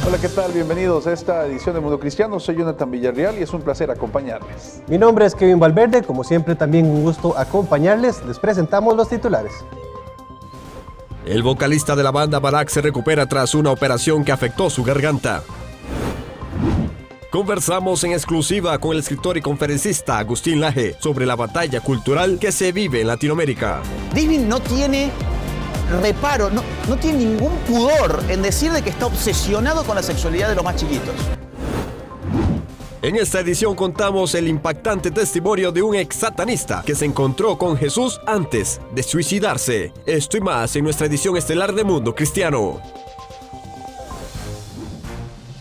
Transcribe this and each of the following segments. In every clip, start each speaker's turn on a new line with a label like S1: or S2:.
S1: Hola, ¿qué tal? Bienvenidos a esta edición de Mundo Cristiano. Soy Jonathan Villarreal y es un placer acompañarles.
S2: Mi nombre es Kevin Valverde, como siempre también un gusto acompañarles. Les presentamos los titulares.
S3: El vocalista de la banda Barak se recupera tras una operación que afectó su garganta. Conversamos en exclusiva con el escritor y conferencista Agustín Laje sobre la batalla cultural que se vive en Latinoamérica.
S4: Disney no tiene reparo, no tiene ningún pudor en decir de que está obsesionado con la sexualidad de los más chiquitos.
S3: En esta edición contamos el impactante testimonio de un ex satanista que se encontró con Jesús antes de suicidarse. Esto y más en nuestra edición estelar de Mundo Cristiano.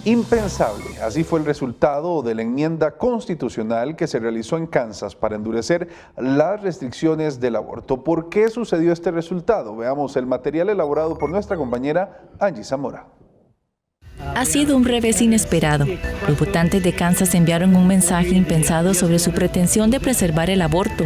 S1: Impensable, así fue el resultado de la enmienda constitucional que se realizó en Kansas para endurecer las restricciones del aborto. ¿Por qué sucedió este resultado? Veamos el material elaborado por nuestra compañera Angie Zamora.
S5: Ha sido un revés inesperado. Los votantes de Kansas enviaron un mensaje impensado sobre su pretensión de preservar el aborto,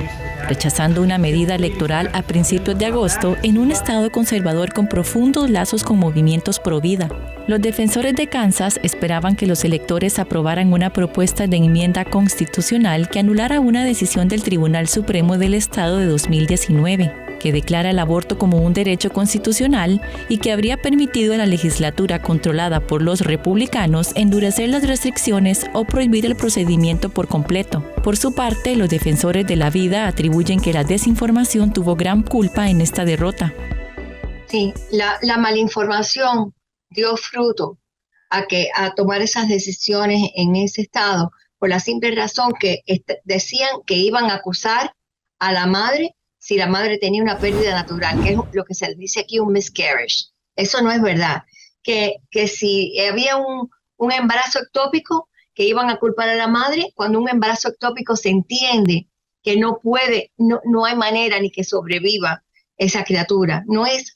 S5: rechazando una medida electoral a principios de agosto en un estado conservador con profundos lazos con movimientos pro vida. Los defensores de Kansas esperaban que los electores aprobaran una propuesta de enmienda constitucional que anulara una decisión del Tribunal Supremo del Estado de 2019, que declara el aborto como un derecho constitucional y que habría permitido a la legislatura controlada por los republicanos endurecer las restricciones o prohibir el procedimiento por completo. Por su parte, los defensores de la vida atribuyen que la desinformación tuvo gran culpa en esta derrota.
S6: Sí, la malinformación dio fruto a tomar esas decisiones en ese estado por la simple razón que decían que iban a acusar a la madre si la madre tenía una pérdida natural, que es lo que se dice aquí un miscarriage. Eso no es verdad. Que si había un embarazo ectópico, que iban a culpar a la madre, cuando un embarazo ectópico se entiende que no hay manera ni que sobreviva esa criatura.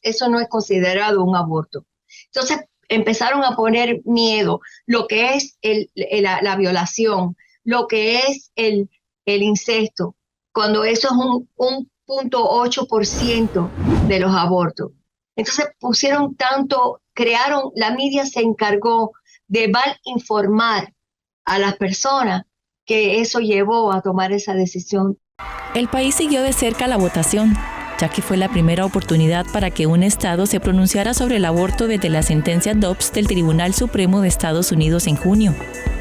S6: Eso no es considerado un aborto. Entonces empezaron a poner miedo, lo que es la violación, lo que es el incesto, cuando eso es un 0.8% de los abortos. Entonces la media se encargó de mal informar a las personas que eso llevó a tomar esa decisión.
S5: El país siguió de cerca la votación, ya que fue la primera oportunidad para que un estado se pronunciara sobre el aborto desde la sentencia Dobbs del Tribunal Supremo de Estados Unidos en junio,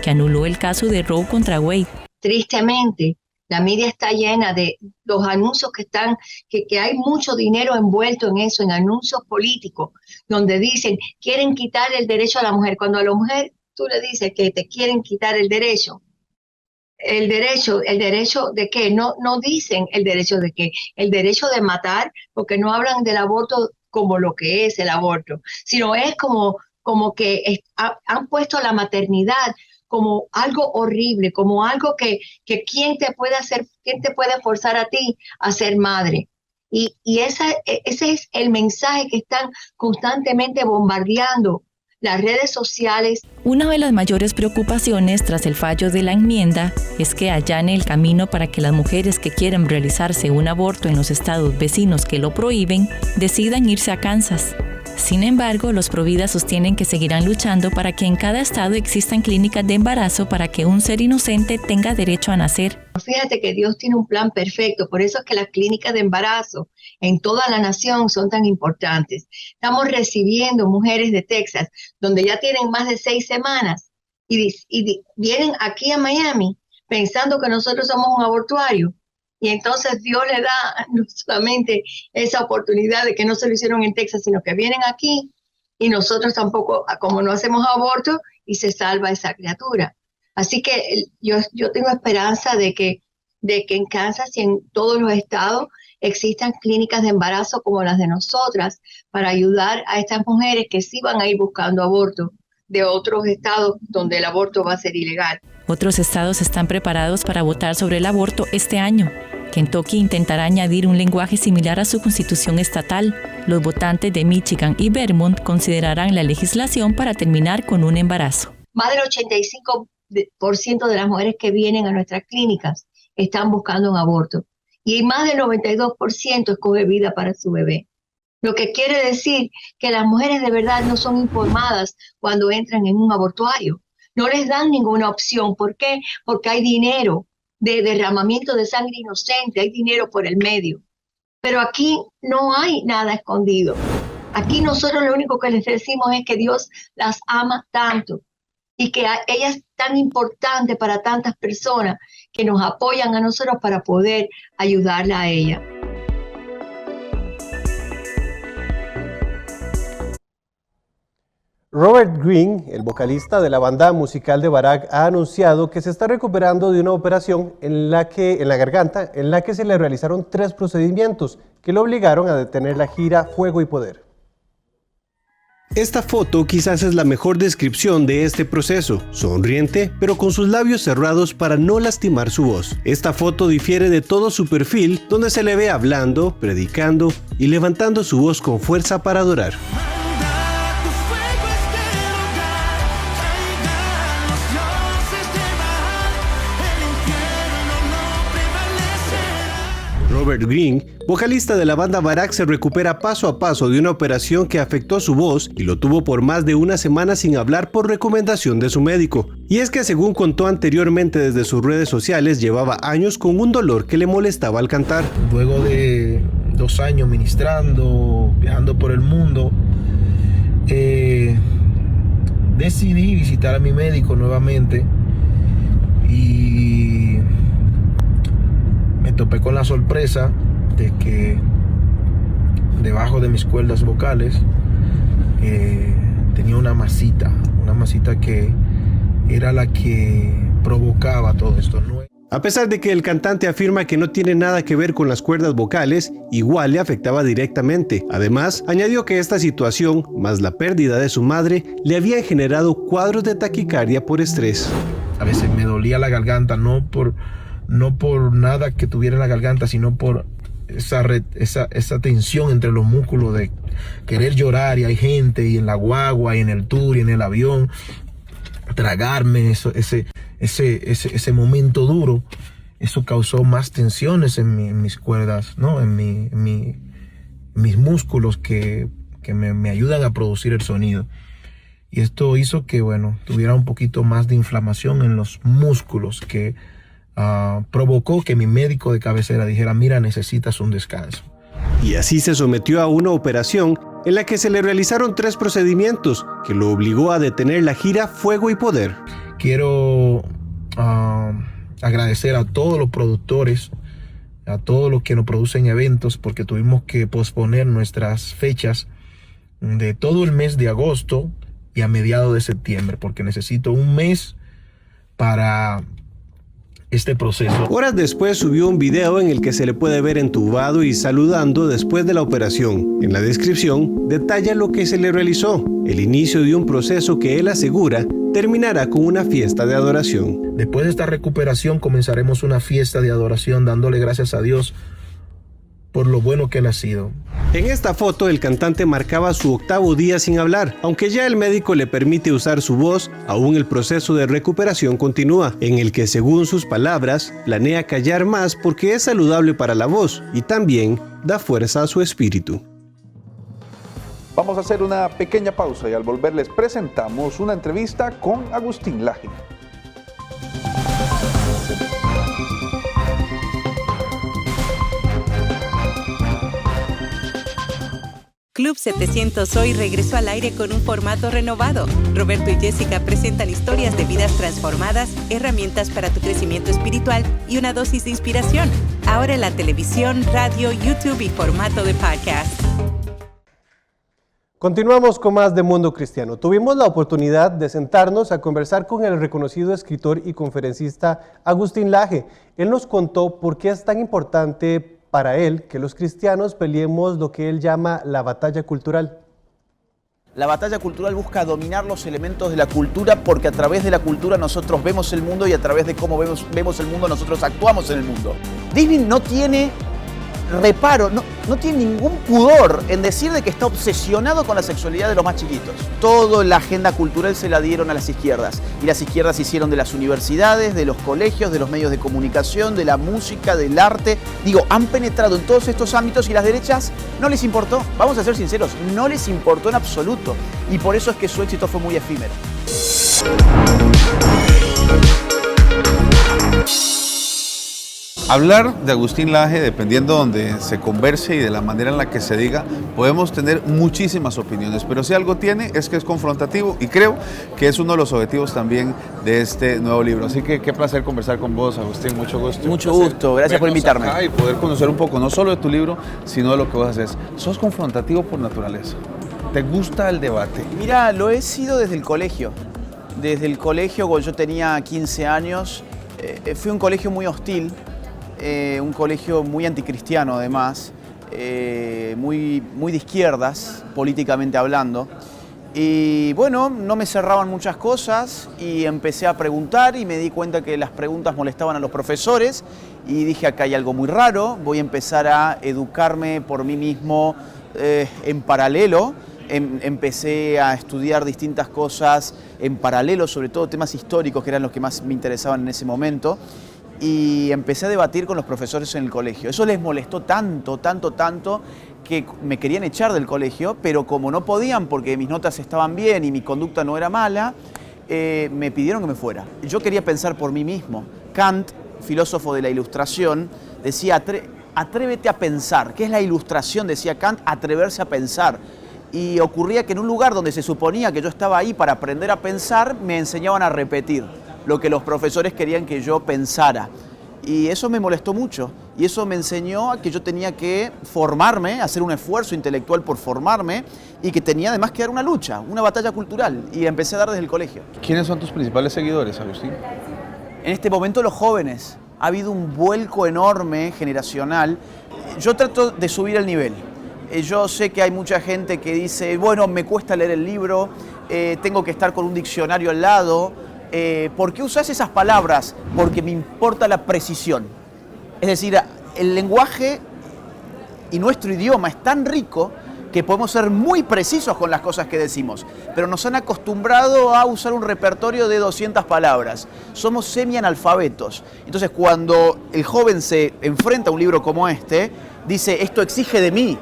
S5: que anuló el caso de Roe contra Wade.
S6: Tristemente, la media está llena de los anuncios que hay mucho dinero envuelto en eso, en anuncios políticos, donde dicen, quieren quitar el derecho a la mujer. Cuando a la mujer tú le dices que te quieren quitar el derecho de qué, no dicen el derecho de qué, el derecho de matar, porque no hablan del aborto como lo que es el aborto, sino es como que han puesto la maternidad como algo horrible, como algo que quién te puede forzar a ti a ser madre. Y ese es el mensaje que están constantemente bombardeando las redes sociales.
S5: Una de las mayores preocupaciones tras el fallo de la enmienda es que allane el camino para que las mujeres que quieren realizarse un aborto en los estados vecinos que lo prohíben decidan irse a Kansas. Sin embargo, los Provida sostienen que seguirán luchando para que en cada estado existan clínicas de embarazo para que un ser inocente tenga derecho a nacer.
S6: Fíjate que Dios tiene un plan perfecto, por eso es que las clínicas de embarazo en toda la nación son tan importantes. Estamos recibiendo mujeres de Texas donde ya tienen más de 6 semanas y vienen aquí a Miami pensando que nosotros somos un abortuario. Y entonces Dios le da no solamente esa oportunidad de que no se lo hicieron en Texas, sino que vienen aquí y nosotros tampoco, como no hacemos aborto, y se salva esa criatura. Así que yo tengo esperanza de que en Kansas y en todos los estados existan clínicas de embarazo como las de nosotras para ayudar a estas mujeres que sí van a ir buscando aborto de otros estados donde el aborto va a ser ilegal.
S5: Otros estados están preparados para votar sobre el aborto este año. Kentucky intentará añadir un lenguaje similar a su constitución estatal. Los votantes de Michigan y Vermont considerarán la legislación para terminar con un embarazo.
S6: Más del 85% de las mujeres que vienen a nuestras clínicas están buscando un aborto y más del 92% escoge vida para su bebé. Lo que quiere decir que las mujeres de verdad no son informadas cuando entran en un abortuario. No les dan ninguna opción. ¿Por qué? Porque hay dinero de derramamiento de sangre inocente, hay dinero por el medio. Pero aquí no hay nada escondido. Aquí nosotros lo único que les decimos es que Dios las ama tanto y que ella es tan importante para tantas personas que nos apoyan a nosotros para poder ayudarla a ella.
S2: Robert Greene, el vocalista de la banda musical de Barack, ha anunciado que se está recuperando de una operación en la garganta, en la que se le realizaron 3 procedimientos que lo obligaron a detener la gira Fuego y Poder.
S7: Esta foto quizás es la mejor descripción de este proceso, sonriente pero con sus labios cerrados para no lastimar su voz. Esta foto difiere de todo su perfil, donde se le ve hablando, predicando y levantando su voz con fuerza para adorar. Robert Greene, vocalista de la banda Barack, se recupera paso a paso de una operación que afectó su voz y lo tuvo por más de una semana sin hablar por recomendación de su médico. Y es que, según contó anteriormente desde sus redes sociales, llevaba años con un dolor que le molestaba al cantar.
S8: Luego de 2 años ministrando, viajando por el mundo, decidí visitar a mi médico nuevamente y me topé con la sorpresa de que debajo de mis cuerdas vocales tenía una masita que era la que provocaba todo esto.
S7: A pesar de que el cantante afirma que no tiene nada que ver con las cuerdas vocales, igual le afectaba directamente. Además, añadió que esta situación, más la pérdida de su madre, le habían generado cuadros de taquicardia por estrés.
S8: A veces me dolía la garganta, no por nada que tuviera en la garganta, sino por esa tensión entre los músculos de querer llorar, y hay gente, y en la guagua, y en el tour, y en el avión, tragarme ese momento duro. Eso causó más tensiones en mis cuerdas, ¿no? en mis músculos que me ayudan a producir el sonido. Y esto hizo que, tuviera un poquito más de inflamación en los músculos, que provocó que mi médico de cabecera dijera: mira, necesitas un descanso.
S7: Y así se sometió a una operación en la que se le realizaron 3 procedimientos que lo obligó a detener la gira Fuego y Poder.
S8: Quiero agradecer a todos los productores, a todos los que nos producen eventos, porque tuvimos que posponer nuestras fechas de todo el mes de agosto y a mediados de septiembre, porque necesito un mes para este proceso.
S7: Horas después subió un video en el que se le puede ver entubado y saludando después de la operación. En la descripción detalla lo que se le realizó, el inicio de un proceso que él asegura terminará con una fiesta de adoración.
S8: Después de esta recuperación comenzaremos una fiesta de adoración, dándole gracias a Dios por lo bueno que él ha sido.
S7: En esta foto el cantante marcaba su 8º día sin hablar. Aunque ya el médico le permite usar su voz, aún el proceso de recuperación continúa, en el que, según sus palabras, planea callar más porque es saludable para la voz y también da fuerza a su espíritu.
S1: Vamos a hacer una pequeña pausa y al volver les presentamos una entrevista con Agustín Laje.
S9: Club 700 hoy regresó al aire con un formato renovado. Roberto y Jessica presentan historias de vidas transformadas, herramientas para tu crecimiento espiritual y una dosis de inspiración. Ahora en la televisión, radio, YouTube y formato de podcast.
S2: Continuamos con más de Mundo Cristiano. Tuvimos la oportunidad de sentarnos a conversar con el reconocido escritor y conferencista Agustín Laje. Él nos contó por qué es tan importante para él que los cristianos peleemos lo que él llama la batalla cultural.
S4: La batalla cultural busca dominar los elementos de la cultura, porque a través de la cultura nosotros vemos el mundo y a través de cómo vemos el mundo nosotros actuamos en el mundo. Disney no tiene reparo, no tiene ningún pudor en decir de que está obsesionado con la sexualidad de los más chiquitos. Toda la agenda cultural se la dieron a las izquierdas. Y las izquierdas hicieron de las universidades, de los colegios, de los medios de comunicación, de la música, del arte. Digo, han penetrado en todos estos ámbitos y las derechas no les importó. Vamos a ser sinceros, no les importó en absoluto. Y por eso es que su éxito fue muy efímero.
S1: Hablar de Agustín Laje, dependiendo de donde se converse y de la manera en la que se diga, podemos tener muchísimas opiniones, pero si algo tiene es que es confrontativo y creo que es uno de los objetivos también de este nuevo libro. Así que qué placer conversar con vos, Agustín, mucho gusto.
S4: Mucho gusto, gracias por invitarme.
S1: Y poder conocer un poco, no solo de tu libro, sino de lo que vos haces. Sos confrontativo por naturaleza. ¿Te gusta el debate?
S4: Mira, lo he sido desde el colegio. Desde el colegio, cuando yo tenía 15 años, fui a un colegio muy hostil. Un colegio muy anticristiano además, muy de izquierdas, políticamente hablando. Y bueno, no me cerraban muchas cosas y empecé a preguntar y me di cuenta que las preguntas molestaban a los profesores y dije, acá hay algo muy raro, voy a empezar a educarme por mí mismo en paralelo. Empecé a estudiar distintas cosas en paralelo, sobre todo temas históricos que eran los que más me interesaban en ese momento. Y empecé a debatir con los profesores en el colegio. Eso les molestó tanto, que me querían echar del colegio, pero como no podían porque mis notas estaban bien y mi conducta no era mala, me pidieron que me fuera. Yo quería pensar por mí mismo. Kant, filósofo de la Ilustración, decía, atrévete a pensar. ¿Qué es la Ilustración? Decía Kant, atreverse a pensar. Y ocurría que en un lugar donde se suponía que yo estaba ahí para aprender a pensar, me enseñaban a repetir lo que los profesores querían que yo pensara. Y eso me molestó mucho. Y eso me enseñó a que yo tenía que formarme, hacer un esfuerzo intelectual por formarme y que tenía además que dar una lucha, una batalla cultural. Y empecé a dar desde el colegio.
S1: ¿Quiénes son tus principales seguidores, Agustín?
S4: En este momento los jóvenes. Ha habido un vuelco enorme, generacional. Yo trato de subir el nivel. Yo sé que hay mucha gente que dice, bueno, me cuesta leer el libro, tengo que estar con un diccionario al lado. ¿Por qué usas esas palabras? Porque me importa la precisión. Es decir, el lenguaje y nuestro idioma es tan rico que podemos ser muy precisos con las cosas que decimos, pero nos han acostumbrado a usar un repertorio de 200 palabras. Somos semi-analfabetos. Entonces, cuando el joven se enfrenta a un libro como este, dice, esto exige de mí.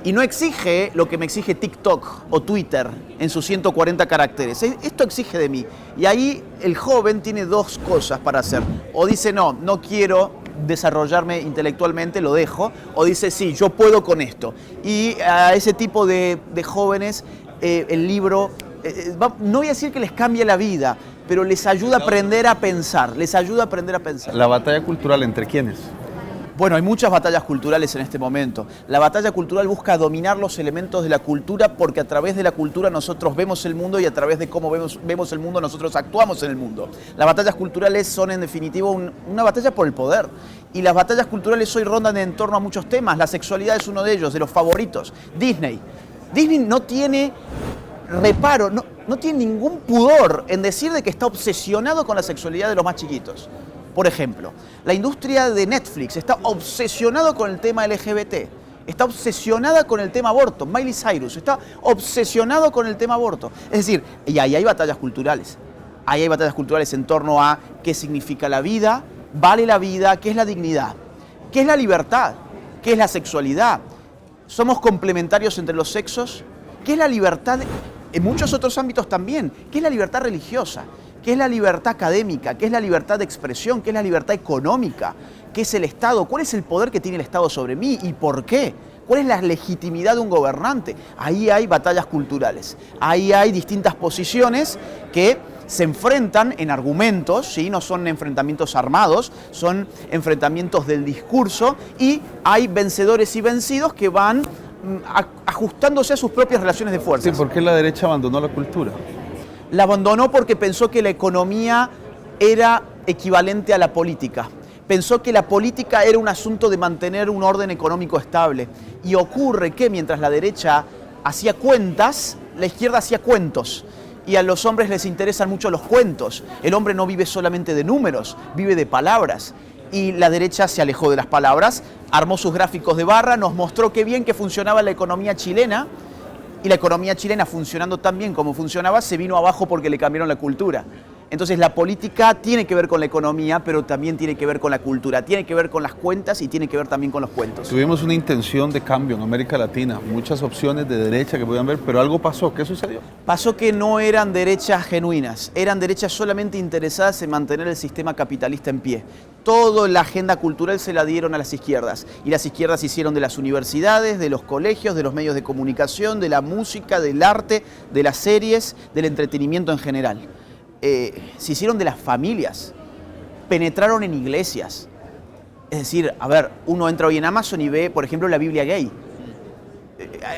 S4: Y no exige lo que me exige TikTok o Twitter en sus 140 caracteres. Esto exige de mí. Y ahí el joven tiene dos cosas para hacer. O dice, no quiero desarrollarme intelectualmente, lo dejo. O dice, sí, yo puedo con esto. Y a ese tipo de jóvenes el libro, no voy a decir que les cambie la vida, pero les ayuda a aprender a pensar. Les ayuda a aprender a pensar.
S1: ¿La batalla cultural entre quiénes?
S4: Bueno, hay muchas batallas culturales en este momento. La batalla cultural busca dominar los elementos de la cultura porque a través de la cultura nosotros vemos el mundo y a través de cómo vemos el mundo nosotros actuamos en el mundo. Las batallas culturales son en definitiva una batalla por el poder. Y las batallas culturales hoy rondan en torno a muchos temas. La sexualidad es uno de ellos, de los favoritos. Disney no tiene reparo, no tiene ningún pudor en decir de que está obsesionado con la sexualidad de los más chiquitos. Por ejemplo, la industria de Netflix está obsesionada con el tema LGBT, está obsesionada con el tema aborto. Miley Cyrus está obsesionado con el tema aborto. Es decir, y ahí hay batallas culturales. Ahí hay batallas culturales en torno a qué significa la vida, vale la vida, qué es la dignidad, qué es la libertad, qué es la sexualidad. ¿Somos complementarios entre los sexos? ¿Qué es la libertad en muchos otros ámbitos también? ¿Qué es la libertad religiosa? ¿Qué es la libertad académica? ¿Qué es la libertad de expresión? ¿Qué es la libertad económica? ¿Qué es el Estado? ¿Cuál es el poder que tiene el Estado sobre mí y por qué? ¿Cuál es la legitimidad de un gobernante? Ahí hay batallas culturales. Ahí hay distintas posiciones que se enfrentan en argumentos, ¿sí? No son enfrentamientos armados, son enfrentamientos del discurso y hay vencedores y vencidos que van ajustándose a sus propias relaciones de fuerza.
S1: Sí, ¿por qué la derecha abandonó la cultura?
S4: La abandonó porque pensó que la economía era equivalente a la política. Pensó que la política era un asunto de mantener un orden económico estable. Y ocurre que mientras la derecha hacía cuentas, la izquierda hacía cuentos. Y a los hombres les interesan mucho los cuentos. El hombre no vive solamente de números, vive de palabras. y la derecha se alejó de las palabras, armó sus gráficos de barra, nos mostró qué bien que funcionaba la economía chilena, y la economía chilena funcionando tan bien como funcionaba se vino abajo porque le cambiaron la cultura. Entonces la política tiene que ver con la economía, pero también tiene que ver con la cultura, tiene que ver con las cuentas y tiene que ver también con los cuentos.
S1: Tuvimos una intención de cambio en América Latina, muchas opciones de derecha que podían ver, pero algo pasó. ¿Qué sucedió?
S4: Pasó que no eran derechas genuinas, eran derechas solamente interesadas en mantener el sistema capitalista en pie. Toda la agenda cultural se la dieron a las izquierdas, y las izquierdas hicieron de las universidades, de los colegios, de los medios de comunicación, de la música, del arte, de las series, del entretenimiento en general. Se hicieron de las familias, penetraron en iglesias. Es decir, a ver, uno entra hoy en Amazon y ve, por ejemplo, la Biblia gay.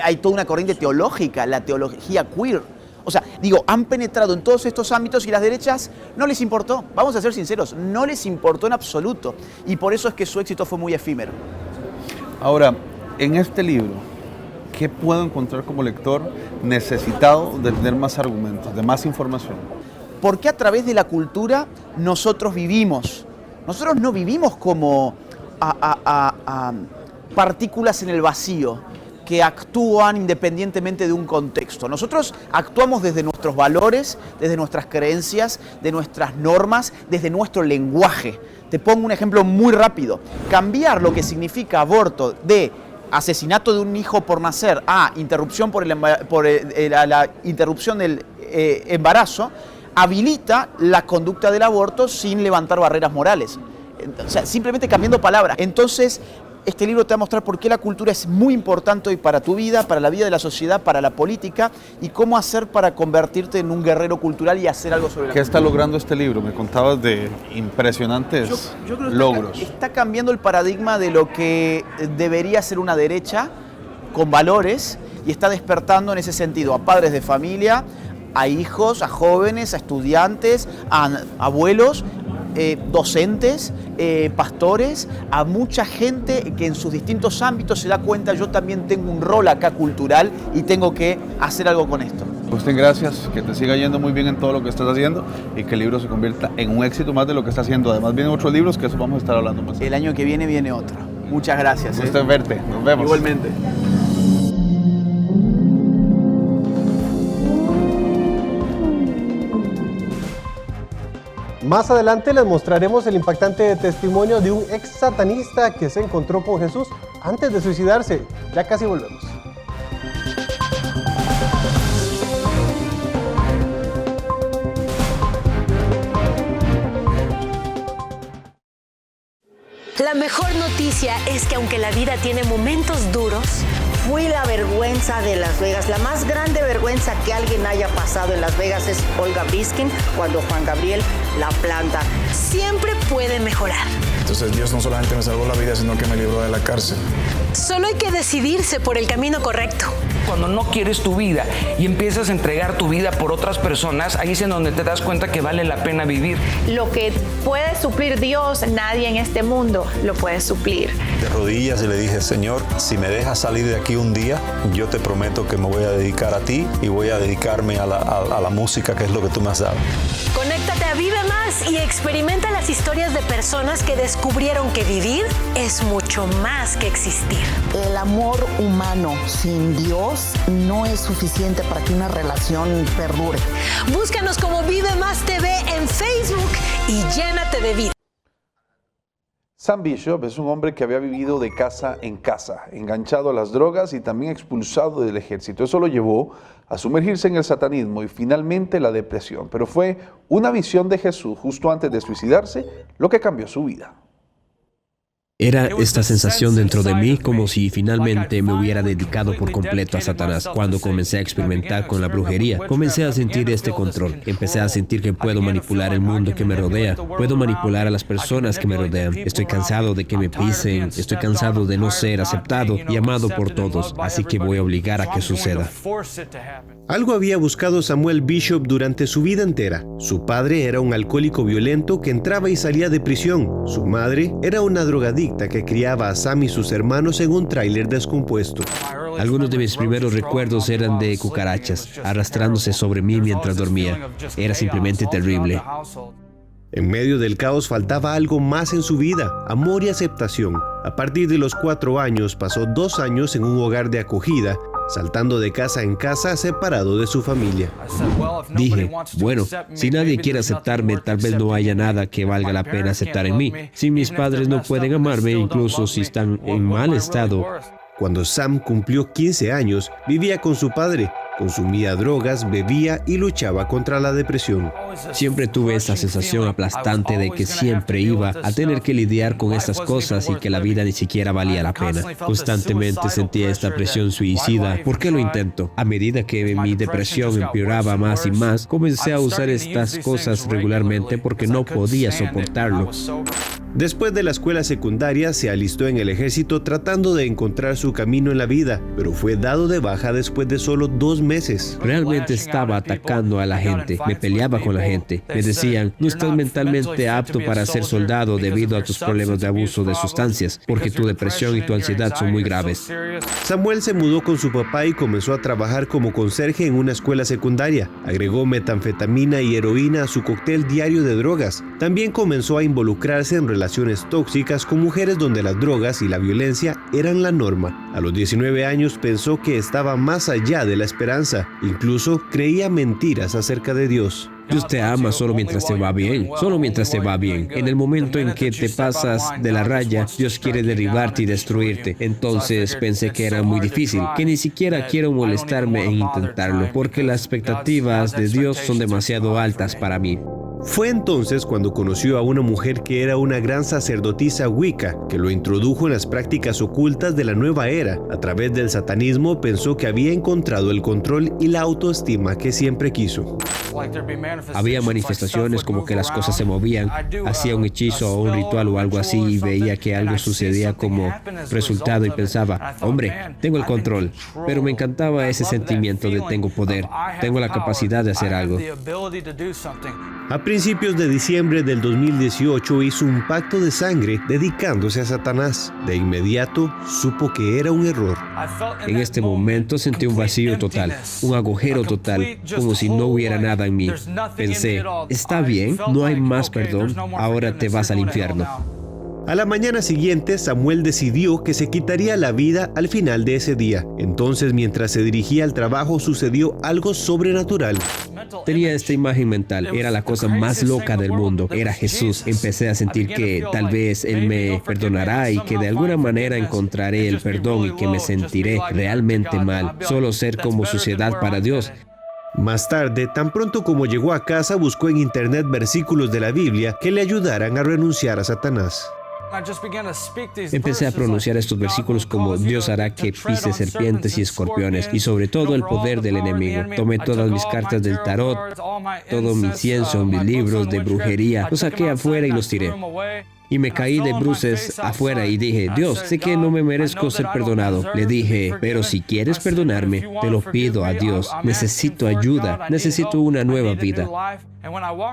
S4: Hay toda una corriente teológica, la teología queer. O sea, digo, han penetrado en todos estos ámbitos y las derechas no les importó. Vamos a ser sinceros, no les importó en absoluto. Y por eso es que su éxito fue muy efímero.
S1: Ahora, en este libro, ¿qué puedo encontrar como lector necesitado de tener más argumentos, de más información?
S4: Porque a través de la cultura nosotros vivimos. Nosotros no vivimos como partículas en el vacío que actúan independientemente de un contexto. Nosotros actuamos desde nuestros valores, desde nuestras creencias, de nuestras normas, desde nuestro lenguaje. Te pongo un ejemplo muy rápido. Cambiar lo que significa aborto de asesinato de un hijo por nacer a interrupción por la interrupción del embarazo habilita la conducta del aborto sin levantar barreras morales. O sea, simplemente cambiando palabras. Entonces, este libro te va a mostrar por qué la cultura es muy importante hoy para tu vida, para la vida de la sociedad, para la política, y cómo hacer para convertirte en un guerrero cultural y hacer algo sobre la cultura.
S1: ¿Qué está logrando este libro? Me contabas de impresionantes
S4: yo creo que
S1: logros.
S4: Está cambiando el paradigma de lo que debería ser una derecha con valores, y está despertando en ese sentido a padres de familia, a hijos, a jóvenes, a estudiantes, a abuelos, docentes, pastores, a mucha gente que en sus distintos ámbitos se da cuenta: yo también tengo un rol acá cultural y tengo que hacer algo con esto.
S1: Agustín, gracias, que te siga yendo muy bien en todo lo que estás haciendo y que el libro se convierta en un éxito más de lo que está haciendo. Además vienen otros libros que eso vamos a estar hablando más.
S4: El año que viene otro. Muchas gracias.
S1: Gusto en verte, nos vemos.
S4: Igualmente.
S2: Más adelante les mostraremos el impactante testimonio de un ex satanista que se encontró con Jesús antes de suicidarse. Ya casi volvemos.
S10: La mejor noticia es que aunque la vida tiene momentos duros,
S11: fui la vergüenza de Las Vegas. La más grande vergüenza que alguien haya pasado en Las Vegas es Olga Briskin cuando Juan Gabriel la planta.
S10: siempre puede mejorar.
S12: Entonces Dios no solamente me salvó la vida, sino que me libró de la cárcel.
S10: Solo hay que decidirse por el camino correcto.
S13: Cuando no quieres tu vida y empiezas a entregar tu vida por otras personas, ahí es en donde te das cuenta que vale la pena vivir.
S14: Lo que puede suplir Dios, nadie en este mundo lo puede suplir.
S15: De rodillas y le dije: Señor, si me dejas salir de aquí un día, yo te prometo que me voy a dedicar a ti y voy a dedicarme a la música, que es lo que tú me has dado.
S10: Conéctate a Vive Más y experimenta las historias de personas que descubrieron que vivir es mucho más que existir.
S11: El amor humano sin Dios no es suficiente para que una relación perdure.
S10: Búscanos como Vive Más TV en Facebook y llénate de vida.
S1: Sam Bishop es un hombre que había vivido de casa en casa, enganchado a las drogas y también expulsado del ejército. Eso lo llevó a sumergirse en el satanismo y finalmente la depresión. Pero fue una visión de Jesús justo antes de suicidarse lo que cambió su vida.
S3: Era esta sensación dentro de mí como si finalmente me hubiera dedicado por completo a Satanás. Cuando comencé a experimentar con la brujería, comencé a sentir este control. Empecé a sentir que puedo manipular el mundo que me rodea. Puedo manipular a las personas que me rodean. Estoy cansado de que me pisen. Estoy cansado de no ser aceptado y amado por todos. Así que voy a obligar a que suceda.
S7: Algo había buscado Samuel Bishop durante su vida entera. Su padre era un alcohólico violento que entraba y salía de prisión. Su madre era una drogadicta que criaba a Sam y sus hermanos en un tráiler descompuesto.
S3: Algunos de mis primeros recuerdos eran de cucarachas arrastrándose sobre mí mientras dormía. Era simplemente terrible.
S7: En medio del caos faltaba algo más en su vida, amor y aceptación. A partir de los 4 años pasó 2 años en un hogar de acogida, saltando de casa en casa separado de su familia.
S3: Dije, bueno, si nadie quiere aceptarme, tal vez no haya nada que valga la pena aceptar en mí. Si mis padres no pueden amarme, incluso si están en mal estado.
S7: Cuando Sam cumplió 15 años, vivía con su padre. Consumía drogas, bebía y luchaba contra la depresión.
S3: Siempre tuve esa sensación aplastante de que siempre iba a tener que lidiar con estas cosas y que la vida ni siquiera valía la pena. Constantemente sentía esta presión suicida. ¿Por qué lo intento? A medida que mi depresión empeoraba más y más, comencé a usar estas cosas regularmente porque no podía soportarlo.
S7: Después de la escuela secundaria, se alistó en el ejército tratando de encontrar su camino en la vida, pero fue dado de baja después de solo 2 meses.
S3: Realmente estaba atacando a la gente, me peleaba con la gente. Me decían, no estás mentalmente apto para ser soldado debido a tus problemas de abuso de sustancias, porque tu depresión y tu ansiedad son muy graves.
S7: Samuel se mudó con su papá y comenzó a trabajar como conserje en una escuela secundaria. Agregó metanfetamina y heroína a su cóctel diario de drogas. También comenzó a involucrarse en relaciones tóxicas con mujeres donde las drogas y la violencia eran la norma. A los 19 años pensó que estaba más allá de la esperanza. Incluso creía mentiras acerca de Dios.
S3: Dios te ama solo mientras te va bien, solo mientras te va bien. En el momento en que te pasas de la raya, Dios quiere derribarte y destruirte. Entonces pensé que era muy difícil, que ni siquiera quiero molestarme en intentarlo, porque las expectativas de Dios son demasiado altas para mí.
S7: Fue entonces cuando conoció a una mujer que era una gran sacerdotisa Wicca, que lo introdujo en las prácticas ocultas de la nueva era. A través del satanismo pensó que había encontrado el control y la autoestima que siempre quiso.
S3: Había manifestaciones como que las cosas se movían, hacía un hechizo o un ritual o algo así y veía que algo sucedía como resultado y pensaba, hombre, tengo el control, pero me encantaba ese sentimiento de tengo poder, tengo la capacidad de hacer algo.
S7: A principios de diciembre del 2018 hizo un pacto de sangre dedicándose a Satanás. De inmediato supo que era un error.
S3: En este momento sentí un vacío total, un agujero total, como si no hubiera nada en mí. Pensé, está bien, no hay más perdón, ahora te vas al infierno.
S7: A la mañana siguiente, Samuel decidió que se quitaría la vida al final de ese día. Entonces, mientras se dirigía al trabajo, sucedió algo sobrenatural.
S3: Tenía esta imagen mental, era la cosa más loca del mundo, era Jesús. Empecé a sentir que tal vez Él me perdonará y que de alguna manera encontraré el perdón y que me sentiré realmente mal, solo ser como suciedad para Dios.
S7: Más tarde, tan pronto como llegó a casa, buscó en internet versículos de la Biblia que le ayudaran a renunciar a Satanás.
S3: Empecé a pronunciar estos versículos como Dios hará que pise serpientes y escorpiones y sobre todo el poder del enemigo. Tomé todas mis cartas del tarot, todo mi incienso, mis libros de brujería, los saqué afuera y los tiré. Y me caí de bruces afuera y dije, Dios, sé que no me merezco ser perdonado. Le dije, pero si quieres perdonarme, te lo pido a Dios. Necesito ayuda, necesito una nueva vida.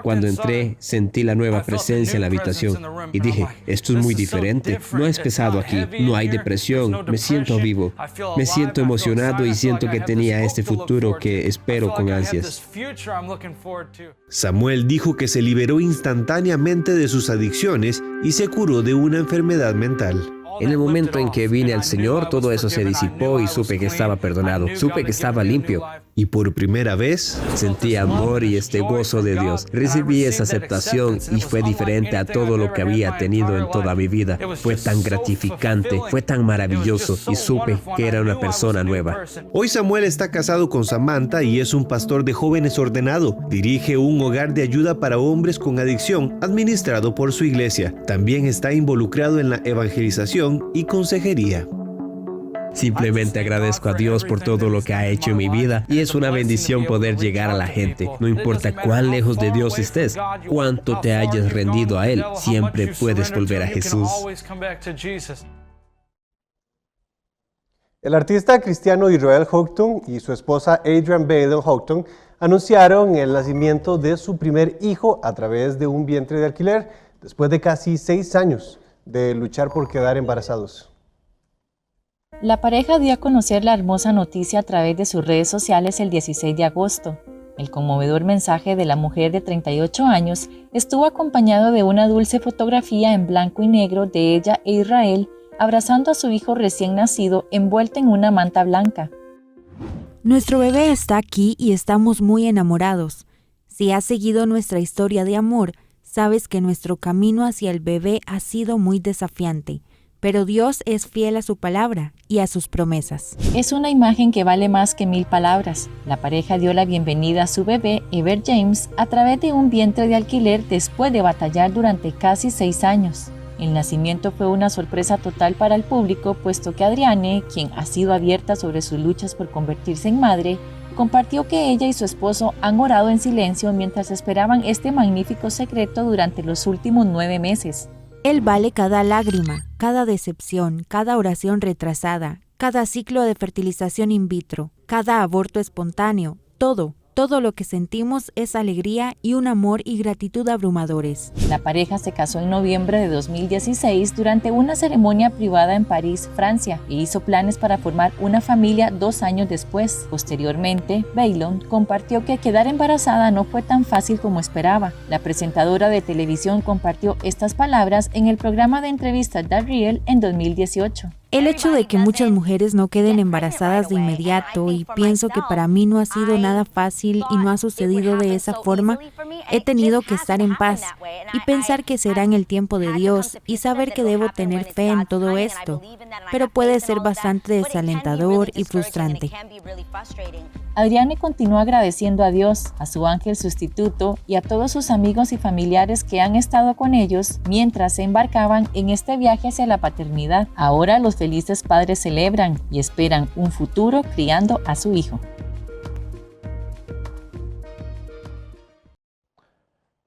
S3: Cuando entré, sentí la nueva presencia en la habitación y dije, esto es muy diferente, no es pesado aquí, no hay depresión, me siento vivo, me siento emocionado y siento que tenía este futuro que espero con ansias.
S7: Samuel dijo que se liberó instantáneamente de sus adicciones y se curó de una enfermedad mental.
S3: En el momento en que vine al Señor, todo eso se disipó y supe que estaba perdonado, supe que estaba limpio.
S7: Y por primera vez,
S3: sentí amor y este gozo de Dios. Recibí esa aceptación y fue diferente a todo lo que había tenido en toda mi vida. Fue tan gratificante, fue tan maravilloso y supe que era una persona nueva.
S7: Hoy Samuel está casado con Samantha y es un pastor de jóvenes ordenado. Dirige un hogar de ayuda para hombres con adicción administrado por su iglesia. También está involucrado en la evangelización y consejería.
S3: Simplemente agradezco a Dios por todo lo que ha hecho en mi vida y es una bendición poder llegar a la gente. No importa cuán lejos de Dios estés, cuánto te hayas rendido a Él, siempre puedes volver a Jesús.
S2: El artista cristiano Israel Houghton y su esposa Adrienne Bailey Houghton anunciaron el nacimiento de su primer hijo a través de un vientre de alquiler, después de casi 6 años de luchar por quedar embarazados.
S5: La pareja dio a conocer la hermosa noticia a través de sus redes sociales el 16 de agosto. El conmovedor mensaje de la mujer de 38 años estuvo acompañado de una dulce fotografía en blanco y negro de ella e Israel abrazando a su hijo recién nacido envuelto en una manta blanca.
S16: Nuestro bebé está aquí y estamos muy enamorados. Si has seguido nuestra historia de amor, sabes que nuestro camino hacia el bebé ha sido muy desafiante, pero Dios es fiel a su palabra y a sus promesas.
S5: Es una imagen que vale más que 1000 palabras. La pareja dio la bienvenida a su bebé, Ever James, a través de un vientre de alquiler después de batallar durante casi 6 años. El nacimiento fue una sorpresa total para el público, puesto que Adriane, quien ha sido abierta sobre sus luchas por convertirse en madre, compartió que ella y su esposo han orado en silencio mientras esperaban este magnífico secreto durante los últimos 9 meses.
S16: Él vale cada lágrima, cada decepción, cada oración retrasada, cada ciclo de fertilización in vitro, cada aborto espontáneo, todo lo que sentimos es alegría y un amor y gratitud abrumadores.
S5: La pareja se casó en noviembre de 2016 durante una ceremonia privada en París, Francia, e hizo planes para formar una familia 2 años después. Posteriormente, Bailon compartió que quedar embarazada no fue tan fácil como esperaba. La presentadora de televisión compartió estas palabras en el programa de entrevistas The Real en 2018.
S16: El hecho de que muchas mujeres no queden embarazadas de inmediato, y pienso que para mí no ha sido nada fácil y no ha sucedido de esa forma, he tenido que estar en paz y pensar que será en el tiempo de Dios y saber que debo tener fe en todo esto, pero puede ser bastante desalentador y frustrante.
S5: Adriane continuó agradeciendo a Dios, a su ángel sustituto y a todos sus amigos y familiares que han estado con ellos mientras se embarcaban en este viaje hacia la paternidad. Ahora los felices padres celebran y esperan un futuro criando a su hijo.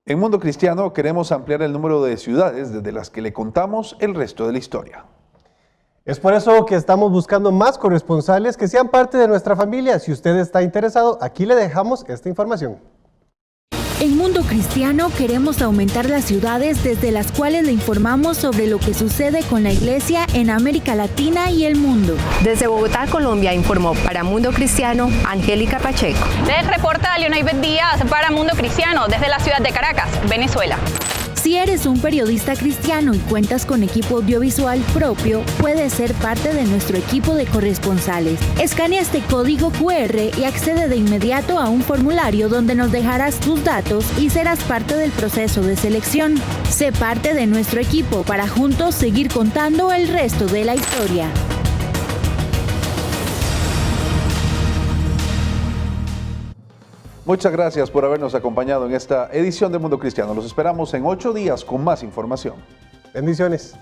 S1: En Mundo Cristiano queremos ampliar el número de ciudades desde las que le contamos el resto de la historia.
S2: Es por eso que estamos buscando más corresponsales que sean parte de nuestra familia. Si usted está interesado, aquí le dejamos esta información.
S16: En Mundo Cristiano queremos aumentar las ciudades desde las cuales le informamos sobre lo que sucede con la iglesia en América Latina y el mundo.
S17: Desde Bogotá, Colombia, informó para Mundo Cristiano Angélica Pacheco.
S18: Les reporta Leonaibet Díaz para Mundo Cristiano desde la ciudad de Caracas, Venezuela.
S16: Si eres un periodista cristiano y cuentas con equipo audiovisual propio, puedes ser parte de nuestro equipo de corresponsales. Escanea este código QR y accede de inmediato a un formulario donde nos dejarás tus datos y serás parte del proceso de selección. Sé parte de nuestro equipo para juntos seguir contando el resto de la historia.
S1: Muchas gracias por habernos acompañado en esta edición de Mundo Cristiano. Los esperamos en 8 días con más información.
S2: Bendiciones.